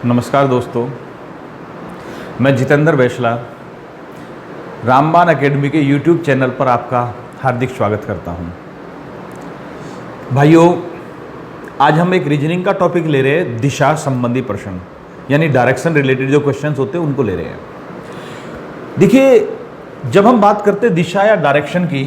नमस्कार दोस्तों, मैं जितेंद्र बैशला रामबाण एकेडमी के YouTube चैनल पर आपका हार्दिक स्वागत करता हूं। भाइयों, आज हम एक रीजनिंग का टॉपिक ले रहे हैं, दिशा संबंधी प्रश्न यानी डायरेक्शन रिलेटेड जो क्वेश्चंस होते हैं उनको ले रहे हैं। देखिए, जब हम बात करते हैं दिशा या डायरेक्शन की,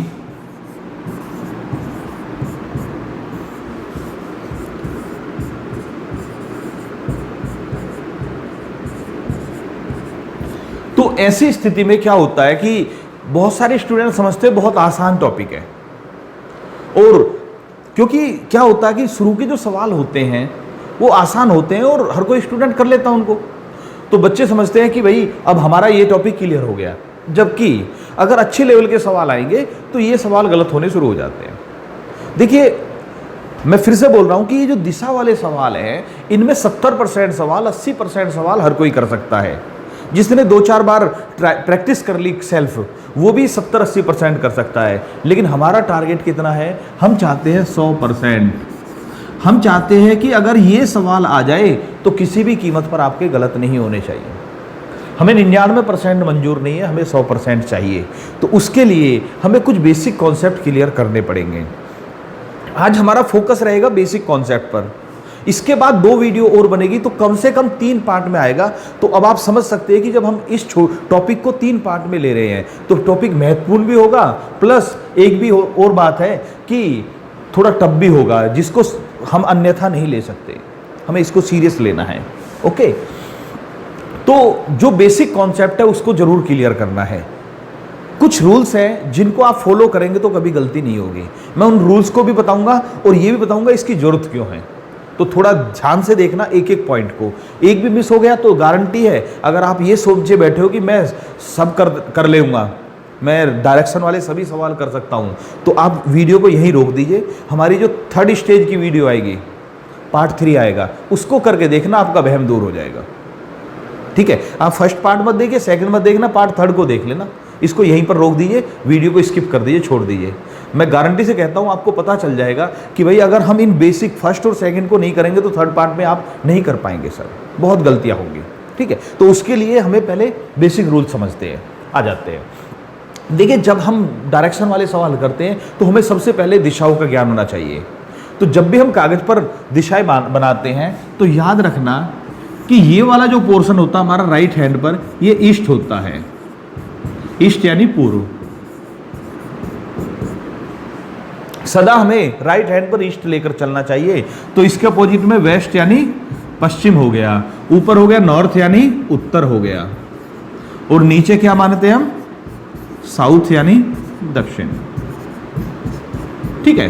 तो ऐसी स्थिति में क्या होता है कि बहुत सारे स्टूडेंट समझते हैं बहुत आसान टॉपिक है, और क्योंकि क्या होता है कि शुरू के जो सवाल होते हैं वो आसान होते हैं और हर कोई स्टूडेंट कर लेता है उनको, तो बच्चे समझते हैं कि भाई अब हमारा ये टॉपिक क्लियर हो गया। जबकि अगर अच्छे लेवल के सवाल आएंगे तो ये सवाल गलत होने शुरू हो जाते हैं। देखिए, मैं फिर से बोल रहा हूं कि ये जो दिशा वाले सवाल हैं, इनमें 70% सवाल, 80% सवाल हर कोई कर सकता है। जिसने 2-4 बार प्रैक्टिस कर ली सेल्फ, वो भी 70-80% कर सकता है। लेकिन हमारा टारगेट कितना है? हम चाहते हैं 100%। हम चाहते हैं कि अगर ये सवाल आ जाए तो किसी भी कीमत पर आपके गलत नहीं होने चाहिए। हमें 99% मंजूर नहीं है, हमें 100% चाहिए। तो उसके लिए हमें कुछ बेसिक कॉन्सेप्ट क्लियर करने पड़ेंगे। आज हमारा फोकस रहेगा बेसिक कॉन्सेप्ट पर। इसके बाद 2 वीडियो और बनेगी, तो कम से कम 3 पार्ट में आएगा। तो अब आप समझ सकते हैं कि जब हम इस टॉपिक को 3 पार्ट में ले रहे हैं तो टॉपिक महत्वपूर्ण भी होगा, प्लस एक भी और बात है कि थोड़ा टफ भी होगा, जिसको हम अन्यथा नहीं ले सकते। हमें इसको सीरियस लेना है। ओके, तो जो बेसिक कॉन्सेप्ट है उसको जरूर क्लियर करना है। कुछ रूल्स हैं जिनको आप फॉलो करेंगे तो कभी गलती नहीं होगी। मैं उन रूल्स को भी बताऊंगा और ये भी बताऊंगा इसकी जरूरत क्यों है। तो थोड़ा ध्यान से देखना एक एक पॉइंट को। एक भी मिस हो गया तो गारंटी है, अगर आप ये सोचे बैठे हो कि मैं सब कर लेऊंगा, मैं डायरेक्शन वाले सभी सवाल कर सकता हूं, तो आप वीडियो को यहीं रोक दीजिए। हमारी जो 3rd स्टेज की वीडियो आएगी, पार्ट 3 आएगा, उसको करके देखना, आपका वहम दूर हो जाएगा। ठीक है, आप फर्स्ट पार्ट मत देखिए, सेकंड मत देखना, पार्ट 3rd को देख लेना। इसको यहीं पर रोक दीजिए, वीडियो को स्किप कर दीजिए, छोड़ दीजिए। मैं गारंटी से कहता हूं, आपको पता चल जाएगा कि भाई अगर हम इन बेसिक फर्स्ट और सेकंड को नहीं करेंगे तो 3rd पार्ट में आप नहीं कर पाएंगे सर, बहुत गलतियां होंगी। ठीक है, तो उसके लिए हमें पहले बेसिक रूल समझते हैं, आ जाते हैं। देखिए, जब हम डायरेक्शन वाले सवाल करते हैं तो हमें सबसे पहले दिशाओं का ज्ञान होना चाहिए। तो जब भी हम कागज पर दिशाएं बनाते हैं तो याद रखना कि ये वाला जो पोर्शन होता है हमारा राइट हैंड पर, ये ईस्ट होता है। ईस्ट यानी पूर्व। सदा हमें राइट हैंड पर ईस्ट लेकर चलना चाहिए। तो इसके अपोजिट में वेस्ट यानी पश्चिम हो गया, ऊपर हो गया नॉर्थ यानी उत्तर हो गया, और नीचे क्या मानते हैं हम? साउथ यानी दक्षिण। ठीक है,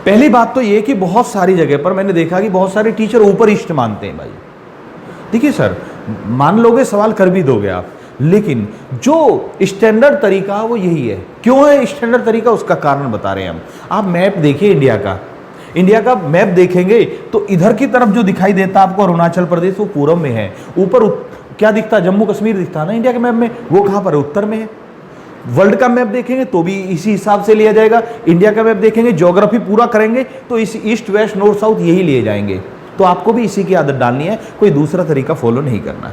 पहली बात तो ये कि बहुत सारी जगह पर मैंने देखा कि बहुत सारे टीचर ऊपर ईस्ट मानते हैं। भाई देखिए सर, मान लोगे, सवाल कर भी दोगे आप, लेकिन जो स्टैंडर्ड तरीका वो यही है। क्यों है स्टैंडर्ड तरीका? उसका कारण बता रहे हैं हम। आप मैप देखिए इंडिया का मैप देखेंगे तो इधर की तरफ जो दिखाई देता है आपको अरुणाचल प्रदेश, वो पूर्व में है। ऊपर क्या दिखता है? जम्मू कश्मीर दिखता है ना इंडिया के मैप में, वो कहां पर है? उत्तर में है। वर्ल्ड का मैप देखेंगे तो भी इसी हिसाब से लिया जाएगा। इंडिया का मैप देखेंगे, ज्योग्राफी पूरा करेंगे तो इस ईस्ट वेस्ट नॉर्थ साउथ यही लिए जाएंगे। तो आपको भी इसी की आदत डालनी है, कोई दूसरा तरीका फॉलो नहीं करना।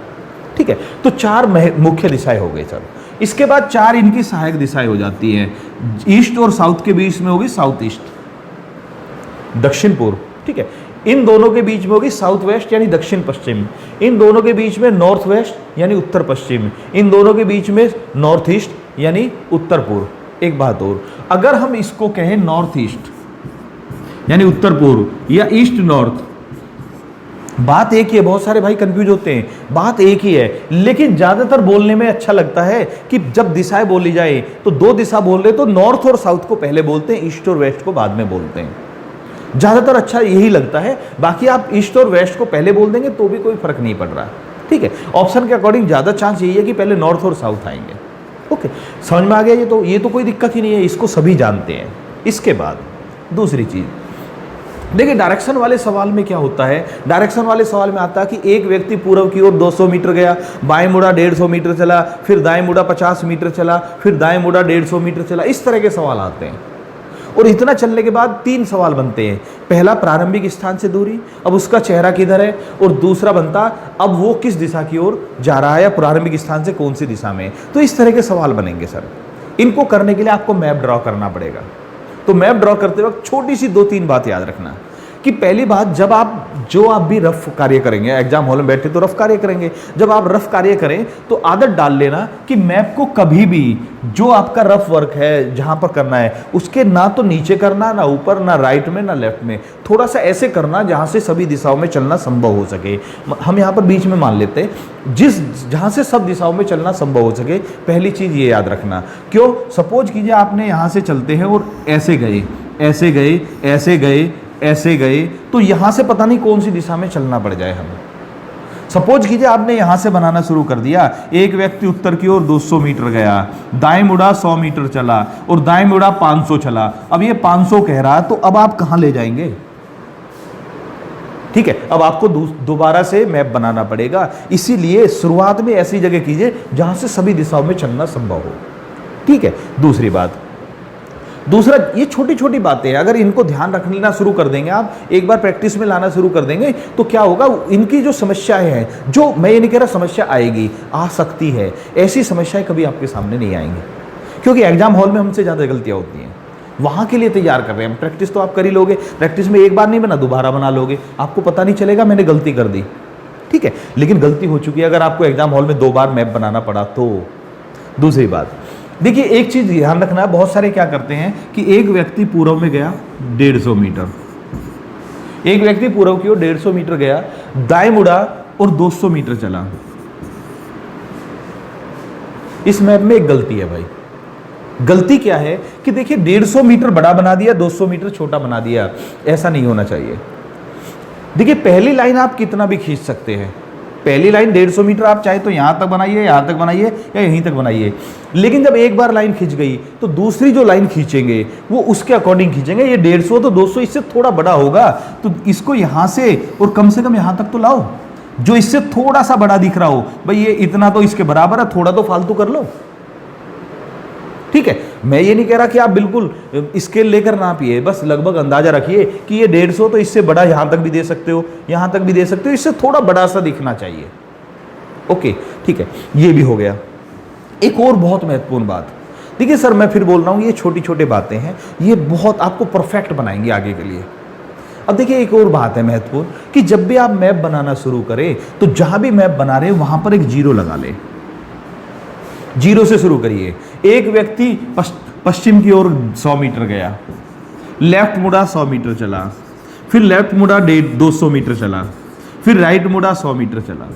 ठीक है, तो 4 मुख्य दिशाएं हो गई सर। इसके बाद 4 इनकी सहायक दिशाएं हो जाती हैं। ईस्ट और साउथ के बीच में होगी साउथ ईस्ट, दक्षिण पूर्व। ठीक है, इन दोनों के बीच में होगी साउथ वेस्ट यानी दक्षिण पश्चिम। इन दोनों के बीच में नॉर्थ वेस्ट यानी उत्तर पश्चिम। इन दोनों के बीच में नॉर्थ ईस्ट यानी उत्तर पूर्व। एक बात और, अगर हम इसको कहें नॉर्थ ईस्ट यानी उत्तर पूर्व या ईस्ट नॉर्थ, बात एक ही है। बहुत सारे भाई कंफ्यूज होते हैं, बात एक ही है, लेकिन ज्यादातर बोलने में अच्छा लगता है कि जब दिशाएं बोली जाए तो 2 दिशा बोल रहे तो नॉर्थ और साउथ को पहले बोलते हैं, ईस्ट और वेस्ट को बाद में बोलते हैं। ज्यादातर अच्छा यही लगता है। बाकी आप ईस्ट और वेस्ट को पहले बोल देंगे तो भी कोई फर्क नहीं पड़ रहा। ठीक है, ऑप्शन के अकॉर्डिंग ज्यादा चांस यही है कि पहले नॉर्थ और साउथ आएंगे। ओके, समझ में आ गया? ये तो कोई दिक्कत ही नहीं है, इसको सभी जानते हैं। इसके बाद दूसरी चीज देखिए, डायरेक्शन वाले सवाल में क्या होता है? डायरेक्शन वाले सवाल में आता है कि एक व्यक्ति पूर्व की ओर 200 मीटर गया, बाएं मुड़ा 150 मीटर चला, फिर दाएं मुड़ा 50 मीटर चला, फिर दाएं मुड़ा 150 मीटर चला। इस तरह के सवाल आते हैं। और इतना चलने के बाद 3 सवाल बनते हैं। पहला, प्रारंभिक स्थान से दूरी, अब उसका चेहरा किधर है, और दूसरा बनता अब वो किस दिशा की ओर जा रहा है या प्रारंभिक स्थान से कौन सी दिशा में। तो इस तरह के सवाल बनेंगे सर। इनको करने के लिए आपको मैप ड्रॉ करना पड़ेगा। तो मैप ड्रॉ करते वक्त छोटी सी 2-3 बात याद रखना कि पहली बात, जब आप भी रफ कार्य करेंगे, एग्जाम हॉल में बैठे तो रफ कार्य करेंगे, जब आप रफ कार्य करें तो आदत डाल लेना कि मैप को कभी भी जो आपका रफ वर्क है जहां पर करना है उसके ना तो नीचे करना, ना ऊपर, ना राइट में, ना लेफ्ट में, थोड़ा सा ऐसे करना जहां से सभी दिशाओं में चलना संभव हो सके। हम यहां पर बीच में मान लेते हैं, जहां से सब दिशाओं में चलना संभव हो सके। पहली चीज ये याद रखना। क्यों? सपोज कीजिए आपने यहां से चलते हैं और ऐसे गए, ऐसे गए, ऐसे गए, ऐसे गए, तो यहां से पता नहीं कौन सी दिशा में चलना पड़ जाए हमें। सपोज कीजिए आपने यहां से बनाना शुरू कर दिया। एक व्यक्ति उत्तर की ओर 200 मीटर गया, दाएं मुड़ा 100 मीटर चला और दाएं मुड़ा 500 चला। अब ये 500 कह रहा, तो अब आप कहां ले जाएंगे? ठीक है, अब आपको दोबारा से मैप बनाना पड़ेगा। इसीलिए शुरुआत में ऐसी जगह कीजिए जहां से सभी दिशाओं में चलना संभव हो। ठीक है। दूसरा, ये छोटी छोटी बातें हैं, अगर इनको ध्यान रखना शुरू कर देंगे, आप एक बार प्रैक्टिस में लाना शुरू कर देंगे, तो क्या होगा, इनकी जो समस्याएं हैं, जो मैं ये नहीं कह रहा समस्या आएगी, आ सकती है, ऐसी समस्याएं कभी आपके सामने नहीं आएंगी, क्योंकि एग्जाम हॉल में हमसे ज़्यादा गलतियां होती हैं। वहाँ के लिए तैयार कर रहे हैं हम। प्रैक्टिस तो आप कर ही लोगे, प्रैक्टिस में एक बार नहीं बना, दोबारा बना लोगे, आपको पता नहीं चलेगा मैंने गलती कर दी। ठीक है, लेकिन गलती हो चुकी है अगर आपको एग्जाम हॉल में 2 बार मैप बनाना पड़ा तो। दूसरी बात, देखिए एक चीज ध्यान रखना है, बहुत सारे क्या करते हैं कि एक व्यक्ति पूर्व में गया 150 मीटर, एक व्यक्ति पूर्व की ओर 150 मीटर गया, दाएं मुड़ा और 200 मीटर चला। इस मैप में एक गलती है भाई। गलती क्या है कि देखिए 150 मीटर बड़ा बना दिया, 200 मीटर छोटा बना दिया। ऐसा नहीं होना चाहिए। देखिए पहली लाइन आप कितना भी खींच सकते हैं, पहली लाइन 150 मीटर आप चाहे तो यहां तक बनाइए, यहां तक बनाइए या यहीं तक बनाइए, लेकिन जब एक बार लाइन खींच गई तो दूसरी जो लाइन खींचेंगे वो उसके अकॉर्डिंग खींचेंगे। ये 150 तो 200 इससे थोड़ा बड़ा होगा, तो इसको यहां से और कम से कम यहां तक तो लाओ, जो इससे थोड़ा सा बड़ा दिख रहा हो। भाई ये इतना तो इसके बराबर है, थोड़ा तो फालतू कर लो। ठीक है, मैं ये नहीं कह रहा कि आप बिल्कुल स्केल लेकर नापिए, बस लगभग अंदाजा रखिए कि ये 150 तो इससे बड़ा यहां तक भी दे सकते हो, यहां तक भी दे सकते हो, इससे थोड़ा बड़ा सा दिखना चाहिए। ओके, ठीक है, ये भी हो गया। एक और बहुत महत्वपूर्ण बात, देखिए सर मैं फिर बोल रहा हूं, ये छोटी छोटी बातें हैं, ये बहुत आपको परफेक्ट बनाएंगे आगे के लिए। अब देखिए एक और बात है महत्वपूर्ण कि जब भी आप मैप बनाना शुरू करें तो जहां भी मैप बना रहे हैं वहां पर एक जीरो लगा ले। जीरो से शुरू करिए। एक व्यक्ति पश्चिम की ओर 100 मीटर गया, लेफ्ट मुड़ा 100 मीटर चला, फिर लेफ्ट मुड़ा 200 मीटर चला, फिर राइट मुड़ा 100 मीटर चला।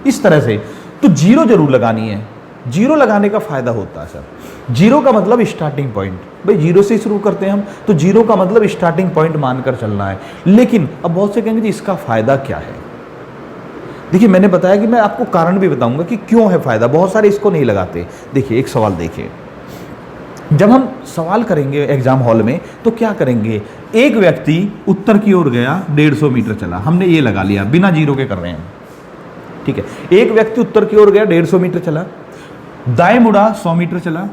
इस तरह से तो जीरो जरूर लगानी है। जीरो लगाने का फायदा होता है सर, जीरो का मतलब स्टार्टिंग पॉइंट। भाई जीरो से शुरू करते हैं हम, तो जीरो का मतलब स्टार्टिंग पॉइंट मानकर चलना है। लेकिन अब बहुत से कहेंगे जी इसका फायदा क्या है। देखिए मैंने बताया कि मैं आपको कारण भी बताऊंगा कि क्यों है फायदा। बहुत सारे इसको नहीं लगाते। देखिए एक सवाल देखिए, जब हम सवाल करेंगे एग्जाम हॉल में तो क्या करेंगे, एक व्यक्ति उत्तर की ओर गया 150 मीटर चला, हमने ये लगा लिया, बिना जीरो के कर रहे हैं। ठीक है, एक व्यक्ति उत्तर की ओर गया 150 मीटर चला, दाएं मुड़ा 100 मीटर चला।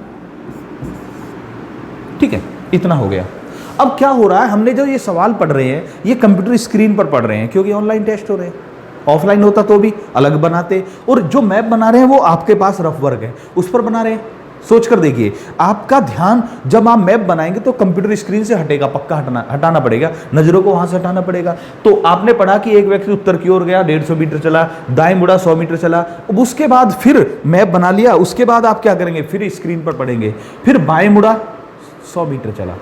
ठीक है, इतना हो गया। अब क्या हो रहा है, हमने जो ये सवाल पढ़ रहे हैं ये कंप्यूटर स्क्रीन पर पढ़ रहे हैं क्योंकि ऑनलाइन टेस्ट हो रहे हैं। ऑफलाइन होता तो भी अलग बनाते, और जो मैप बना रहे हैं वो आपके पास रफ वर्क है उस पर बना रहे हैं। सोच कर देखिए, आपका ध्यान जब आप मैप बनाएंगे तो कंप्यूटर स्क्रीन से हटेगा, पक्का हटाना पड़ेगा, नजरों को वहां से हटाना पड़ेगा। तो आपने पढ़ा कि एक व्यक्ति उत्तर की ओर गया 150 मीटर चला, दाएं मुड़ा 100 मीटर चला। अब उसके बाद फिर मैप बना लिया, उसके बाद आप क्या करेंगे, फिर स्क्रीन पर पढ़ेंगे, फिर बाएं मुड़ा 100 मीटर चला।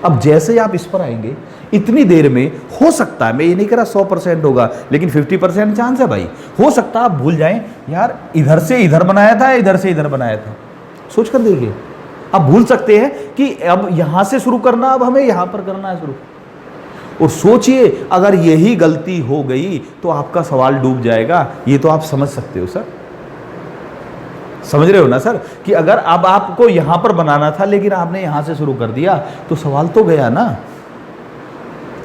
अब जैसे ही आप इस पर आएंगे इतनी देर में हो सकता है, मैं ये नहीं कह रहा 100% होगा, लेकिन 50% चांस है भाई, हो सकता है आप भूल जाएं यार इधर से इधर बनाया था, इधर से इधर बनाया था। सोच कर देखिए, आप भूल सकते हैं कि अब यहां से शुरू करना, अब हमें यहां पर करना है शुरू। और सोचिए अगर यही गलती हो गई तो आपका सवाल डूब जाएगा। ये तो आप समझ सकते हो सर, समझ रहे हो ना सर, कि अगर अब आपको यहां पर बनाना था लेकिन आपने यहां से शुरू कर दिया तो सवाल तो गया ना।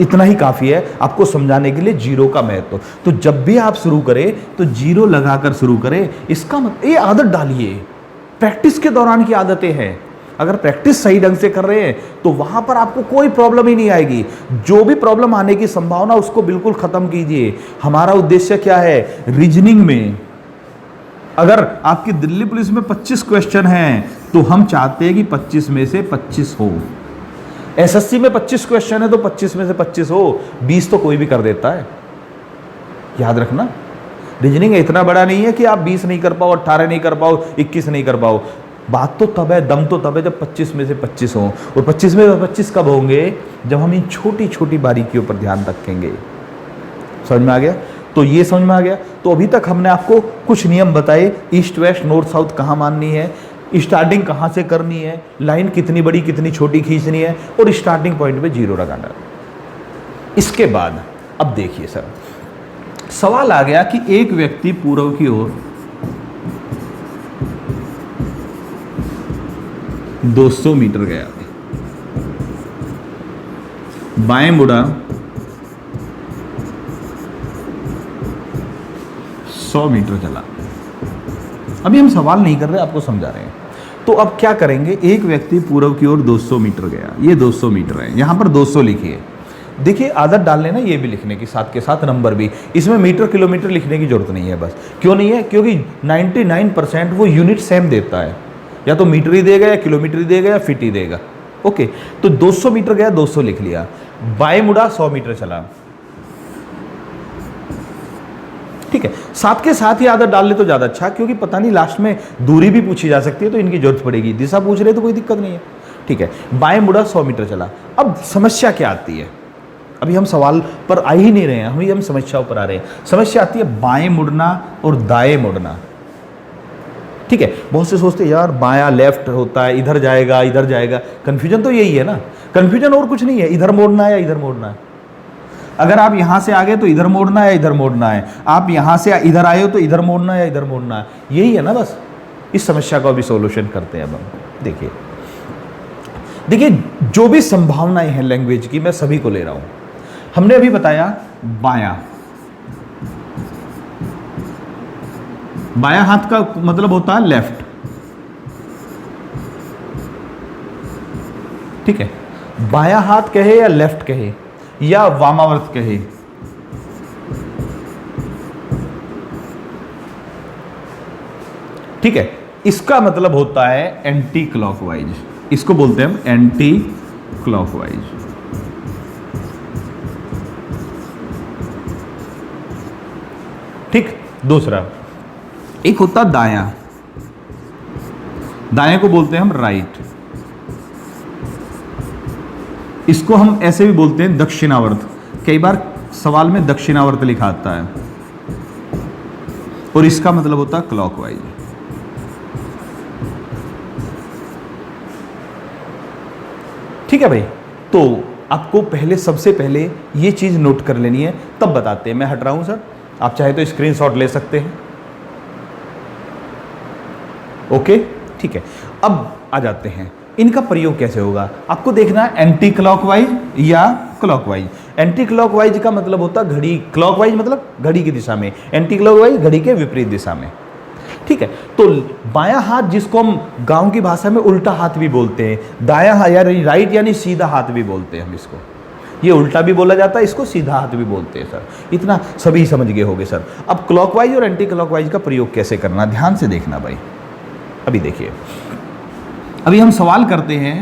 इतना ही काफी है आपको समझाने के लिए जीरो का महत्व। तो जब भी आप शुरू करें तो जीरो लगाकर शुरू करें। इसका मतलब ये आदत डालिए, प्रैक्टिस के दौरान की आदतें हैं। अगर प्रैक्टिस सही ढंग से कर रहे हैं तो वहां पर आपको कोई प्रॉब्लम ही नहीं आएगी। जो भी प्रॉब्लम आने की संभावना उसको बिल्कुल खत्म कीजिए। हमारा उद्देश्य क्या है, रीजनिंग में अगर आपकी दिल्ली पुलिस में 25 क्वेश्चन हैं तो हम चाहते हैं कि 25 में से 25 हो। एसएससी में 25 क्वेश्चन है तो 25 में से 25 हो, 20 तो कोई भी कर देता है। याद रखना, रीजनिंग इतना बड़ा नहीं है कि आप 20 नहीं कर पाओ, 18 नहीं कर पाओ, 21 नहीं कर पाओ। बात तो तब है, दम तो तब है जब 25 में से 25 हो। और 25 में से 25 कब होंगे, जब हम इन छोटी छोटी बारीकियों पर ध्यान रखेंगे। समझ में आ गया? तो ये समझ में आ गया। तो अभी तक हमने आपको कुछ नियम बताए, ईस्ट वेस्ट नॉर्थ साउथ कहाँ माननी है, स्टार्टिंग कहाँ से करनी है, लाइन कितनी बड़ी कितनी छोटी खींचनी है, और स्टार्टिंग पॉइंट पे जीरो लगाना। इसके बाद अब देखिए सर, सवाल आ गया कि एक व्यक्ति पूर्व की ओर 200 मीटर गया, बाएं मुड़ा 100 मीटर चला। अभी हम सवाल नहीं कर रहे, आपको समझा रहे हैं। तो अब क्या करेंगे, एक व्यक्ति पूर्व की ओर 200 मीटर गया, ये 200 मीटर है, यहां पर 200 लिखिए। देखिए आदत डाल लेना ये भी लिखने की, साथ के साथ नंबर भी। इसमें मीटर किलोमीटर लिखने की जरूरत नहीं है बस। क्यों नहीं है? क्योंकि 99% वो यूनिट सेम देता है, या तो मीटर ही देगा या किलोमीटर ही देगा या फीट ही देगा। ओके, तो 200 मीटर गया, 200 लिख लिया। बाएं मुड़ा 100 मीटर चला। ठीक है, साथ के साथ ही आदत डाल ले तो ज्यादा अच्छा, क्योंकि पता नहीं लास्ट में दूरी भी पूछी जा सकती है तो इनकी जरूरत पड़ेगी। दिशा पूछ रहे तो कोई दिक्कत नहीं है। ठीक है, बाएं मुड़ा 100 मीटर चला। अब समस्या क्या आती है, अभी हम सवाल पर आ ही नहीं रहे हैं, हम समस्याओं पर आ रहे हैं। समस्या आती है बाएं मुड़ना और दाएं मुड़ना। ठीक है, बहुत से सोचते हैं यार बायां लेफ्ट होता है, इधर जाएगा इधर जाएगा। कंफ्यूजन तो यही है ना, कंफ्यूजन और कुछ नहीं है, इधर मोड़ना है या इधर मोड़ना है। अगर आप यहां से आ गए तो इधर मोड़ना है या इधर मोड़ना है, आप यहां से इधर आए हो तो इधर मोड़ना है या इधर मोड़ना है, यही है ना बस। इस समस्या का भी सॉल्यूशन करते हैं अब हम। देखिए जो भी संभावनाएं हैं लैंग्वेज की, मैं सभी को ले रहा हूं। हमने अभी बताया बायां, बायां हाथ का मतलब होता है लेफ्ट। ठीक है, बायां हाथ कहे या लेफ्ट कहे या वामावर्त कहे, ठीक है, इसका मतलब होता है एंटी क्लॉकवाइज। इसको बोलते हैं हम एंटी क्लॉकवाइज। ठीक, दूसरा एक होता दायां, दाएं को बोलते हैं हम राइट। इसको हम ऐसे भी बोलते हैं दक्षिणावर्त। कई बार सवाल में दक्षिणावर्त लिखा आता है और इसका मतलब होता है क्लॉकवाइज। ठीक है भाई, तो आपको पहले सबसे पहले ये चीज नोट कर लेनी है, तब बताते हैं। मैं हट रहा हूं सर, आप चाहे तो स्क्रीनशॉट ले सकते हैं। ओके, ठीक है, अब आ जाते हैं इनका प्रयोग कैसे होगा। आपको देखना है एंटी क्लॉकवाइज या क्लॉकवाइज। एंटी क्लॉकवाइज का मतलब होता है घड़ी, क्लॉकवाइज मतलब घड़ी की दिशा में, एंटी क्लॉकवाइज घड़ी के विपरीत दिशा में। ठीक है, तो बायां हाथ जिसको हम गांव की भाषा में उल्टा हाथ भी बोलते हैं, दायां हाथ यानी राइट यानी सीधा हाथ भी बोलते हैं हम इसको। ये उल्टा भी बोला जाता है, इसको सीधा हाथ भी बोलते हैं सर। इतना सभी समझ गए होंगे सर। अब क्लॉकवाइज और एंटी क्लॉकवाइज का प्रयोग कैसे करना, ध्यान से देखना भाई। अभी देखिए, अभी हम सवाल करते हैं,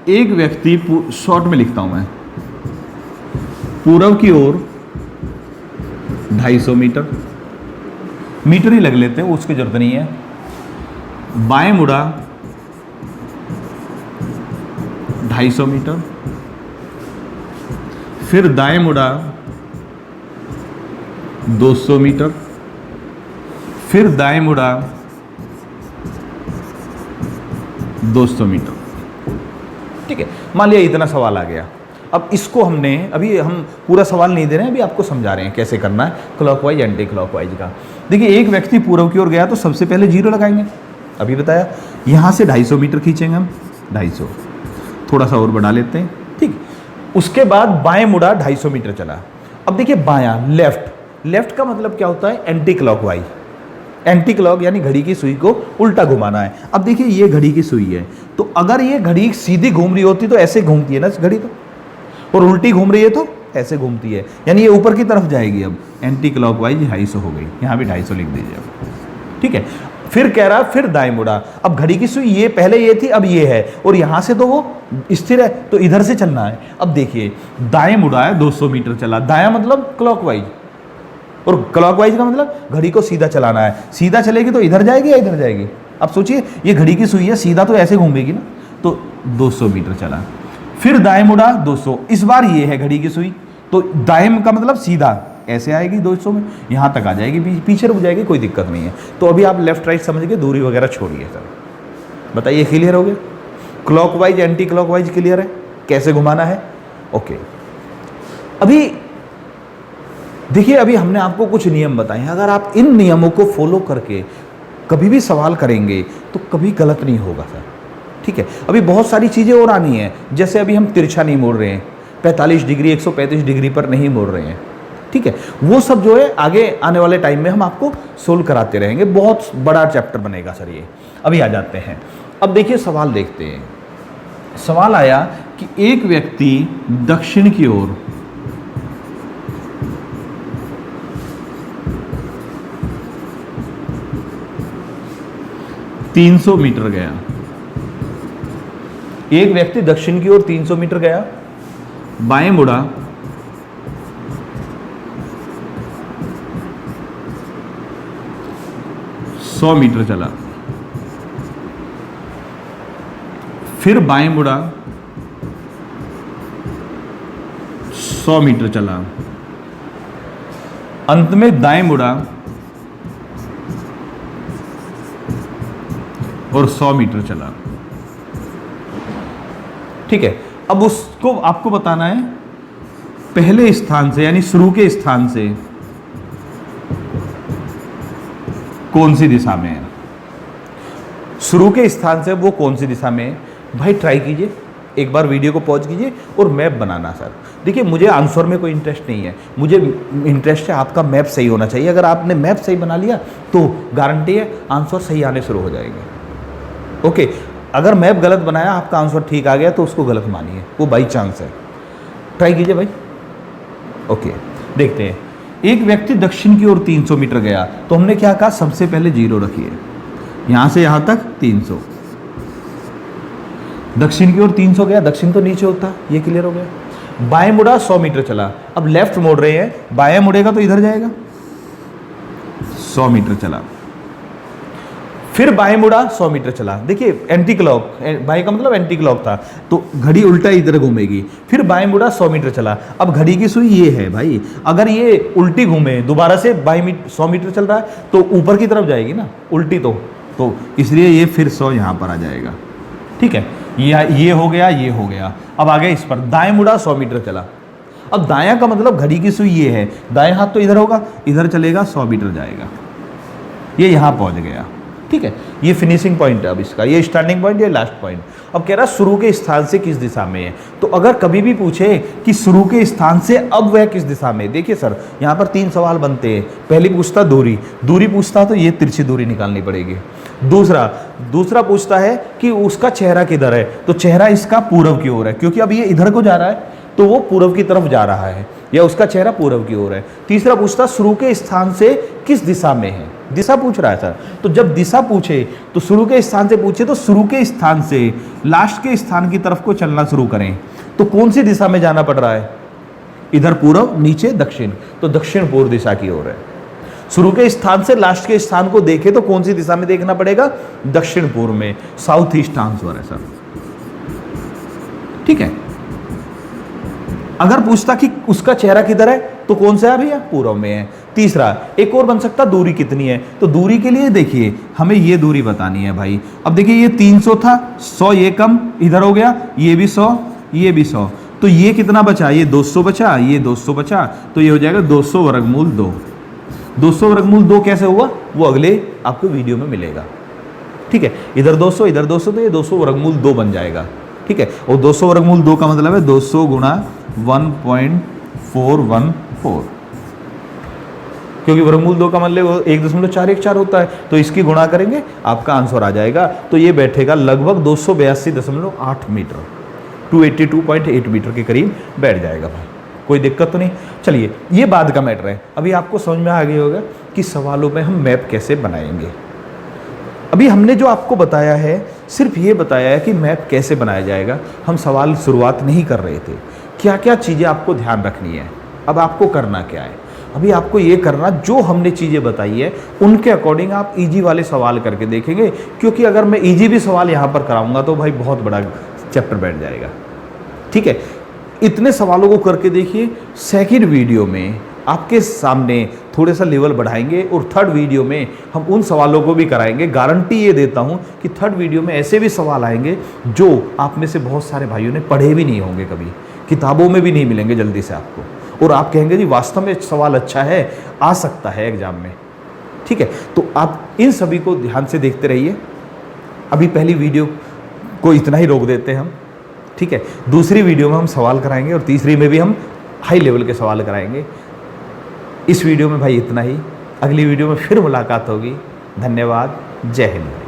एक व्यक्ति, शॉर्ट में लिखता हूं मैं, पूर्व की ओर 250 मीटर, मीटर ही लग लेते हैं, उसकी जरूरत नहीं है। बाएं मुड़ा 250 मीटर, फिर दाएं मुड़ा 200 मीटर, फिर दाएं मुड़ा 200 मीटर। ठीक है, मान लिया इतना सवाल आ गया। अब इसको हमने, अभी हम पूरा सवाल नहीं दे रहे हैं, अभी आपको समझा रहे हैं कैसे करना है क्लॉकवाइज एंटी क्लॉकवाइज का। देखिए एक व्यक्ति पूर्व की ओर गया तो सबसे पहले जीरो लगाएंगे, अभी बताया। यहां से 250 मीटर खींचेंगे हम, 250, थोड़ा सा और बढ़ा लेते हैं। ठीक, उसके बाद बाएं मुड़ा 250 मीटर चला। अब देखिए बायां लेफ्ट, लेफ्ट का मतलब क्या होता है एंटी क्लॉकवाइज। एंटी क्लॉक यानी घड़ी की सुई को उल्टा घुमाना है। अब देखिए ये घड़ी की सुई है, तो अगर ये घड़ी सीधी घूम रही होती तो ऐसे घूमती है ना घड़ी, तो और उल्टी घूम रही है तो ऐसे घूमती है, यानी ये ऊपर की तरफ जाएगी। अब एंटी क्लॉकवाइज 250 हो गई, यहाँ भी 250 लिख दीजिए अब, ठीक है। फिर कह रहा फिर दाएं मुड़ा, अब घड़ी की सुई ये पहले ये थी, अब ये है, और यहां से तो वो स्थिर है, तो इधर से चलना है। अब देखिए दाएं मुड़ा है, 200 मीटर चला, दायां मतलब क्लॉकवाइज, और क्लॉकवाइज का मतलब घड़ी को सीधा चलाना है। सीधा चलेगी तो इधर जाएगी या इधर जाएगी? अब सोचिए ये घड़ी की सुई है, सीधा तो ऐसे घूमेगी ना, तो 200 मीटर चला। फिर दाएं मुड़ा 200, इस बार ये है घड़ी की सुई, तो दाएं का मतलब सीधा ऐसे आएगी 200 में, यहाँ तक आ जाएगी, पीछे रुक जाएगी, कोई दिक्कत नहीं है। तो अभी आप लेफ्ट राइट समझ के दूरी वगैरह छोड़िए सर, बताइए क्लियर हो गया? क्लॉकवाइज एंटी क्लॉकवाइज क्लियर है, कैसे घुमाना है? ओके। अभी देखिए, अभी हमने आपको कुछ नियम बताए हैं, अगर आप इन नियमों को फॉलो करके कभी भी सवाल करेंगे तो कभी गलत नहीं होगा सर, ठीक है। अभी बहुत सारी चीज़ें और आनी है, जैसे अभी हम तिरछा नहीं मोड़ रहे हैं, 45 डिग्री 135 डिग्री पर नहीं मोड़ रहे हैं, ठीक है। वो सब जो है आगे आने वाले टाइम में हम आपको सोल्व कराते रहेंगे, बहुत बड़ा चैप्टर बनेगा सर ये। अभी आ जाते हैं, अब देखिए सवाल देखते हैं। सवाल आया कि एक व्यक्ति दक्षिण की ओर 300 मीटर गया, एक व्यक्ति दक्षिण की ओर 300 मीटर गया, बाएं मुड़ा, सौ मीटर चला, फिर बाएं मुड़ा, 100 मीटर चला, अंत में दाएं मुड़ा और 100 मीटर चला, ठीक है। अब उसको आपको बताना है पहले स्थान से यानी शुरू के स्थान से कौन सी दिशा में है। शुरू के स्थान से वो कौन सी दिशा में है? भाई ट्राई कीजिए, एक बार वीडियो को पॉज कीजिए और मैप बनाना सर। देखिए मुझे आंसर में कोई इंटरेस्ट नहीं है, मुझे इंटरेस्ट है आपका मैप सही होना चाहिए। अगर आपने मैप सही बना लिया तो गारंटी है आंसर सही आने शुरू हो जाएंगे। ओके, अगर मैप गलत बनाया आपका आंसर ठीक आ गया तो उसको गलत मानिए, वो बाई चांस है। ट्राई कीजिए भाई। ओके, देखते हैं। एक व्यक्ति दक्षिण की ओर 300 मीटर गया, तो हमने क्या कहा? सबसे पहले 0 रखिए, यहां से यहां तक 300। दक्षिण की ओर 300 गया, दक्षिण तो नीचे होता, ये क्लियर हो गया। बाएं मुड़ा 100 मीटर चला, अब लेफ्ट मोड़ रहे हैं, बाएं मुड़ेगा तो इधर जाएगा, 100 मीटर चला। फिर बाएं मुड़ा 100 मीटर चला, देखिए एंटी क्लॉक, बाएं का मतलब एंटी क्लॉक था, तो घड़ी उल्टा इधर घूमेगी। फिर बाएं मुड़ा 100 मीटर चला, अब घड़ी की सुई ये है भाई, अगर ये उल्टी घूमे दोबारा से 100 मीटर चल रहा है तो ऊपर की तरफ जाएगी ना, उल्टी तो इसलिए ये फिर 100 यहाँ पर आ जाएगा, ठीक है। ये हो गया, ये हो गया। अब आ गया इस पर, दाएं मुड़ा 100 मीटर चला। अब दायां का मतलब घड़ी की सुई ये है, दाएं हाथ तो इधर होगा, इधर चलेगा, 100 मीटर जाएगा, ये यहाँ पहुँच गया, ठीक है। ये फिनिशिंग पॉइंट है अब इसका, ये स्टार्टिंग पॉइंट, ये लास्ट पॉइंट। अब कह रहा शुरू के स्थान से किस दिशा में है, तो अगर कभी भी पूछे कि शुरू के स्थान से अब वह किस दिशा में, देखिए सर यहाँ पर 3 सवाल बनते हैं। पहली पूछता दूरी पूछता तो ये तिरछी दूरी निकालनी पड़ेगी। दूसरा पूछता है कि उसका चेहरा किधर है, तो चेहरा इसका पूर्व की ओर है, क्योंकि अब ये इधर को जा रहा है तो वो पूर्व की तरफ जा रहा है, या उसका चेहरा पूर्व की ओर है। तीसरा पूछता शुरू के स्थान से किस दिशा में है, दिशा पूछ रहा है सर। तो जब दिशा पूछे तो शुरू के स्थान से पूछे, तो शुरू के स्थान से लास्ट के स्थान की तरफ को चलना शुरू करें, तो कौन सी दिशा में जाना पड़ रहा है? इधर पूर्व, नीचे दक्षिण, तो दक्षिण पूर्व दिशा की ओर है। शुरू के स्थान से लास्ट के स्थान को देखे तो कौन सी दिशा में देखना पड़ेगा? दक्षिण पूर्व में, साउथ ईस्ट आंसर है सर, ठीक है। अगर पूछता कि उसका चेहरा किधर है, तो कौन सा है भैया? पूर्व में है। तीसरा एक और बन सकता, दूरी कितनी है, तो दूरी के लिए देखिए हमें ये दूरी बतानी है भाई। अब देखिए ये 300 था, 100 ये कम इधर हो गया, ये भी 100, ये भी 100, तो ये कितना बचा? ये 200 बचा, ये 200 बचा, तो ये हो जाएगा 200 वर्गमूल 2। 200 वर्गमूल 2 कैसे हुआ वो अगले आपको वीडियो में मिलेगा, ठीक है। इधर 200 इधर 200, तो ये 200 वर्गमूल 2 बन जाएगा, ठीक है। और 200 वर्गमूल 2 का मतलब है 200 गुणा 1.414, क्योंकि वर्गमूल 2 का मान ले वो 1.414 होता है, तो इसकी गुणा करेंगे आपका आंसर आ जाएगा। तो ये बैठेगा लगभग 282.8 मीटर, 282.8 मीटर के करीब बैठ जाएगा भाई, कोई दिक्कत तो नहीं। चलिए ये बाद का मैटर है, अभी आपको समझ में आ गया होगा कि सवालों में हम मैप कैसे बनाएंगे। अभी हमने जो आपको बताया है सिर्फ ये बताया है कि मैप कैसे बनाया जाएगा, हम सवाल शुरुआत नहीं कर रहे थे। क्या क्या चीज़ें आपको ध्यान रखनी है, अब आपको करना क्या है, अभी आपको ये करना जो हमने चीज़ें बताई है उनके अकॉर्डिंग आप इजी वाले सवाल करके देखेंगे, क्योंकि अगर मैं इजी भी सवाल यहाँ पर कराऊंगा तो भाई बहुत बड़ा चैप्टर बैठ जाएगा। ठीक है, इतने सवालों को करके देखिए। सेकंड वीडियो में आपके सामने थोड़ा सा लेवल बढ़ाएंगे और थर्ड वीडियो में हम उन सवालों को भी कराएंगे। गारंटी ये देता हूँ कि थर्ड वीडियो में ऐसे भी सवाल आएंगे जो आप में से बहुत सारे भाइयों ने पढ़े भी नहीं होंगे, कभी किताबों में भी नहीं मिलेंगे जल्दी से आपको, और आप कहेंगे जी वास्तव में सवाल अच्छा है, आ सकता है एग्जाम में। ठीक है, तो आप इन सभी को ध्यान से देखते रहिए। अभी पहली वीडियो को इतना ही रोक देते हैं हम। ठीक है, दूसरी वीडियो में हम सवाल कराएंगे और तीसरी में भी हम हाई लेवल के सवाल कराएंगे। इस वीडियो में भाई इतना ही, अगली वीडियो में फिर मुलाकात होगी। धन्यवाद, जय हिंद।